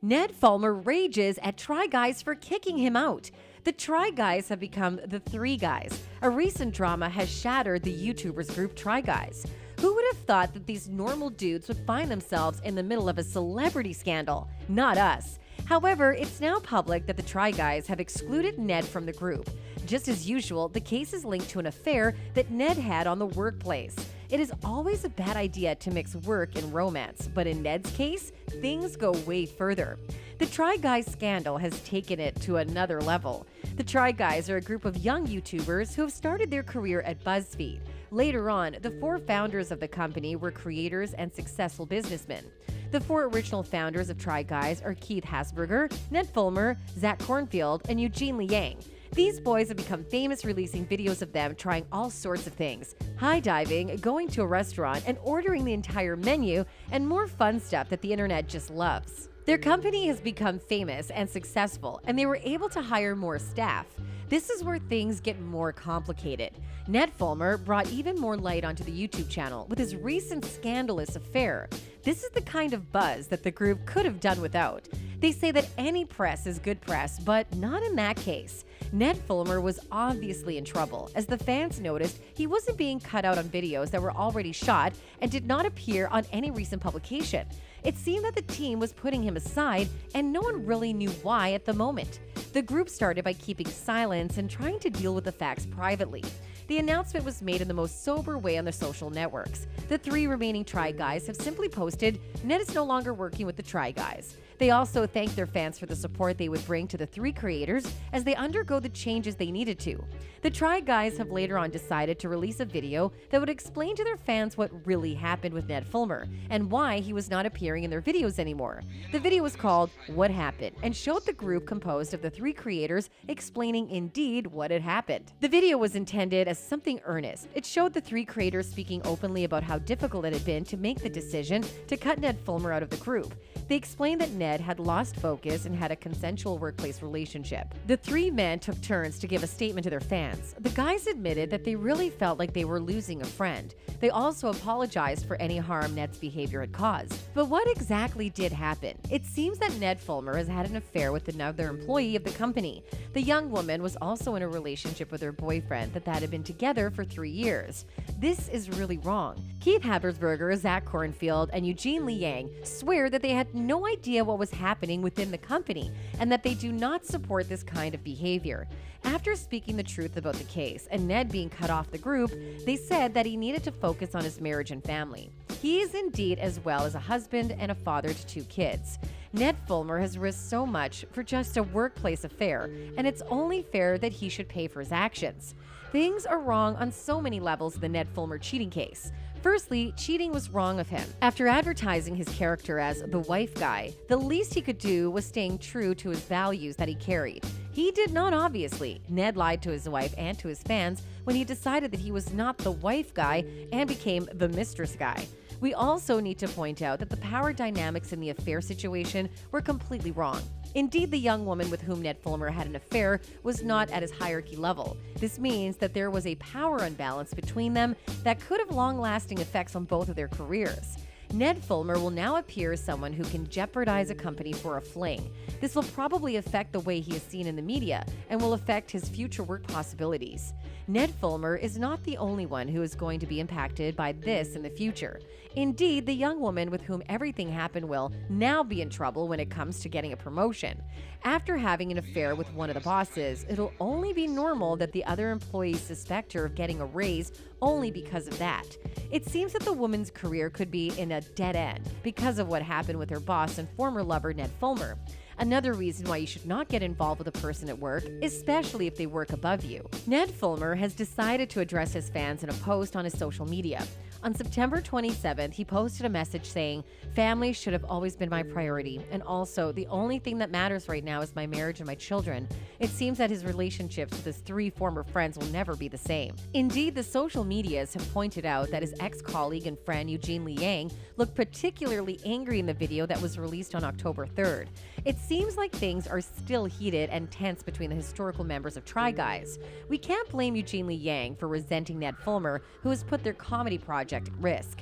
Ned Fulmer rages at Try Guys for kicking him out. The Try Guys have become the Three Guys. A recent drama has shattered the YouTubers group Try Guys. Who would have thought that these normal dudes would find themselves in the middle of a celebrity scandal? Not us. However, it's now public that the Try Guys have excluded Ned from the group. Just as usual, the case is linked to an affair that Ned had on the workplace. It is always a bad idea to mix work and romance, but in Ned's case, things go way further. The Try Guys scandal has taken it to another level. The Try Guys are a group of young YouTubers who have started their career at BuzzFeed. Later on, the four founders of the company were creators and successful businessmen. The four original founders of Try Guys are Keith Hasberger, Ned Fulmer, Zach Cornfield, and Eugene Liang. These boys have become famous releasing videos of them trying all sorts of things: high diving, going to a restaurant, and ordering the entire menu, and more fun stuff that the internet just loves. Their company has become famous and successful, and they were able to hire more staff. This is where things get more complicated. Ned Fulmer brought even more light onto the YouTube channel with his recent scandalous affair. This is the kind of buzz that the group could have done without. They say that any press is good press, but not in that case. Ned Fulmer was obviously in trouble, as the fans noticed he wasn't being cut out on videos that were already shot and did not appear on any recent publication. It seemed that the team was putting him aside, and no one really knew why at the moment. The group started by keeping silence and trying to deal with the facts privately. The announcement was made in the most sober way on the social networks. The three remaining Try Guys have simply posted, "Ned is no longer working with the Try Guys." They also thanked their fans for the support they would bring to the three creators as they undergo the changes they needed to. The Try Guys have later on decided to release a video that would explain to their fans what really happened with Ned Fulmer and why he was not appearing in their videos anymore. The video was called "What Happened" and showed the group composed of the three creators explaining indeed what had happened. The video was intended as something earnest. It showed the three creators speaking openly about how difficult it had been to make the decision to cut Ned Fulmer out of the group. They explained that Ned had lost focus and had a consensual workplace relationship. The three men took turns to give a statement to their fans. The guys admitted that they really felt like they were losing a friend. They also apologized for any harm Ned's behavior had caused. But what exactly did happen? It seems that Ned Fulmer has had an affair with another employee of the company. The young woman was also in a relationship with her boyfriend that had been together for 3 years. This is really wrong. Keith Habersberger, Zach Cornfield, and Eugene Liang swear that they had no idea what was happening within the company and that they do not support this kind of behavior. After speaking the truth about the case and Ned being cut off the group, they said that he needed to focus on his marriage and family. He is indeed as well as a husband and a father to 2 kids. Ned Fulmer has risked so much for just a workplace affair, and it's only fair that he should pay for his actions. Things are wrong on so many levels in the Ned Fulmer cheating case. Firstly, cheating was wrong of him. After advertising his character as the wife guy, the least he could do was staying true to his values that he carried. He did not, obviously. Ned lied to his wife and to his fans when he decided that he was not the wife guy and became the mistress guy. We also need to point out that the power dynamics in the affair situation were completely wrong. Indeed, the young woman with whom Ned Fulmer had an affair was not at his hierarchy level. This means that there was a power imbalance between them that could have long-lasting effects on both of their careers. Ned Fulmer will now appear as someone who can jeopardize a company for a fling. This will probably affect the way he is seen in the media and will affect his future work possibilities. Ned Fulmer is not the only one who is going to be impacted by this in the future. Indeed, the young woman with whom everything happened will now be in trouble when it comes to getting a promotion. After having an affair with one of the bosses, it'll only be normal that the other employees suspect her of getting a raise only because of that. It seems that the woman's career could be in a dead end because of what happened with her boss and former lover Ned Fulmer. Another reason why you should not get involved with a person at work, especially if they work above you. Ned Fulmer has decided to address his fans in a post on his social media. On September 27th, he posted a message saying, "Family should have always been my priority, and also the only thing that matters right now is my marriage and my children." It seems that his relationships with his 3 former friends will never be the same. Indeed, the social medias have pointed out that his ex-colleague and friend Eugene Liang looked particularly angry in the video that was released on October 3rd. It seems like things are still heated and tense between the historical members of Try Guys. We can't blame Eugene Liang for resenting Ned Fulmer, who has put their comedy project at risk.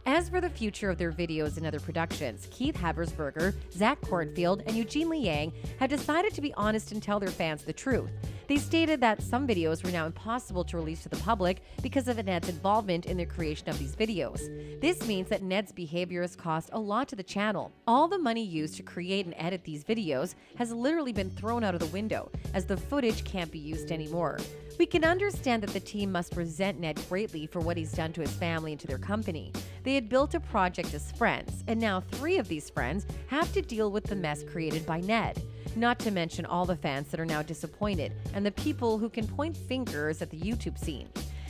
As for the future of their videos and other productions, Keith Habersberger, Zach Cornfield, and Eugene Liang have decided to be honest and tell their fans the truth. They stated that some videos were now impossible to release to the public because of Ned's involvement in the creation of these videos. This means that Ned's behavior has cost a lot to the channel. All the money used to create and edit these videos has literally been thrown out of the window, as the footage can't be used anymore. We can understand that the team must resent Ned greatly for what he's done to his family and to their company. They had built a project as friends, and now 3 of these friends have to deal with the mess created by Ned. Not to mention all the fans that are now disappointed and the people who can point fingers at the YouTube scene.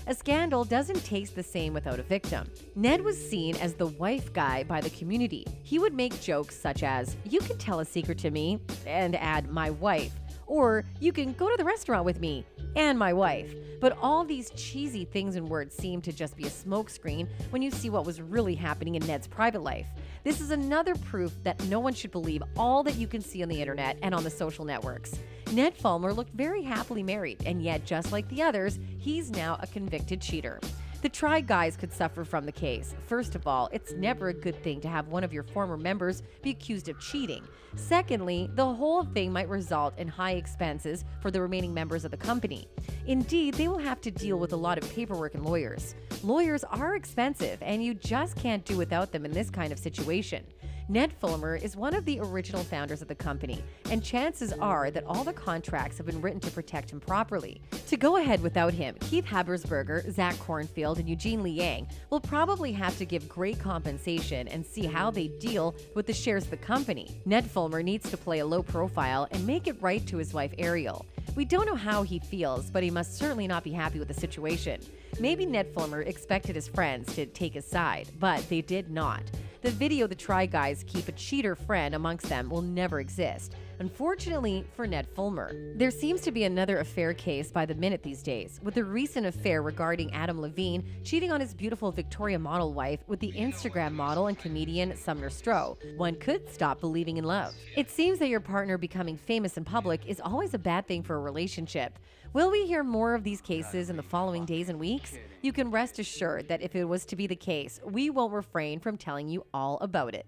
A scandal doesn't taste the same without a victim. Ned was seen as the wife guy by the community. He would make jokes such as, "You can tell a secret to me," and add "my wife," or "You can go to the restaurant with me," and "my wife." But all these cheesy things and words seem to just be a smokescreen when you see what was really happening in Ned's private life. This is another proof that no one should believe all that you can see on the internet and on the social networks. Ned Fulmer looked very happily married, and yet, just like the others, he's now a convicted cheater. The Try Guys could suffer from the case. First of all, it's never a good thing to have one of your former members be accused of cheating. Secondly, the whole thing might result in high expenses for the remaining members of the company. Indeed, they will have to deal with a lot of paperwork and lawyers. Lawyers are expensive, and you just can't do without them in this kind of situation. Ned Fulmer is one of the original founders of the company, and chances are that all the contracts have been written to protect him properly. To go ahead without him, Keith Habersberger, Zach Cornfield, and Eugene Liang will probably have to give great compensation and see how they deal with the shares of the company. Ned Fulmer needs to play a low profile and make it right to his wife Ariel. We don't know how he feels, but he must certainly not be happy with the situation. Maybe Ned Fulmer expected his friends to take his side, but they did not. The video The Try Guys keep a cheater friend amongst them will never exist, unfortunately for Ned Fulmer. There seems to be another affair case by the minute these days, with a recent affair regarding Adam Levine cheating on his beautiful Victoria model wife with the Instagram model and comedian Sumner Stroh. One could stop believing in love. It seems that your partner becoming famous in public is always a bad thing for a relationship. Will we hear more of these cases in the following days and weeks? You can rest assured that if it was to be the case, we won't refrain from telling you all about it.